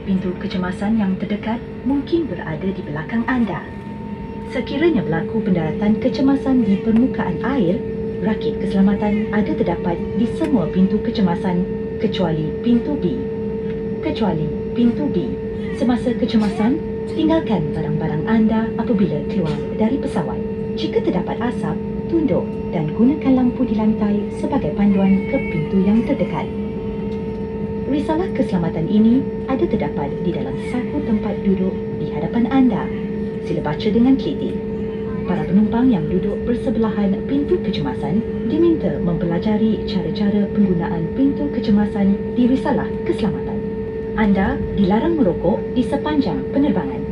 Pintu kecemasan yang terdekat mungkin berada di belakang anda. Sekiranya berlaku pendaratan kecemasan di permukaan air, rakit keselamatan ada terdapat di semua pintu kecemasan kecuali pintu B. Semasa kecemasan, tinggalkan barang-barang anda apabila keluar dari pesawat. Jika terdapat asap, tunduk dan gunakan lampu di lantai sebagai panduan ke pintu yang terdekat. Risalah keselamatan ini ada terdapat di dalam saku tempat duduk di hadapan anda. Sila baca dengan teliti. Para penumpang yang duduk bersebelahan pintu kecemasan diminta mempelajari cara-cara penggunaan pintu kecemasan di risalah keselamatan. Anda dilarang merokok di sepanjang penerbangan.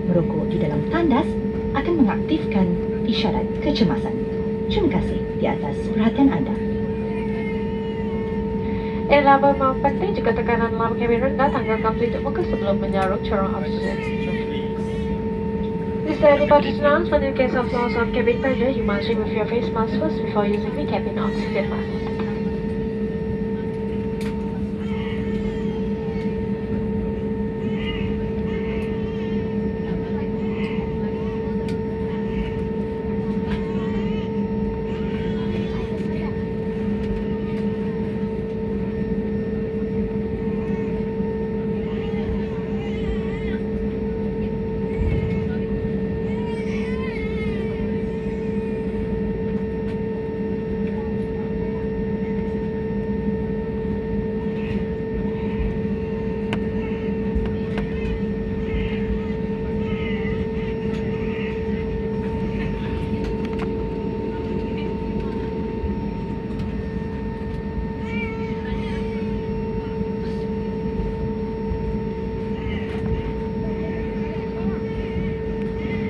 Merokok di dalam tandas akan mengaktifkan isyarat kecemasan. Terima kasih di atas perhatian anda. Laba maaf penting jika tekanan laba kabin rendah, tanggalkan pelitup muka sebelum menyaruh corong oksigen. This is the departure announcement. In case of loss of cabin pressure, you must remove your face mask first before using the cabin oxygen mask.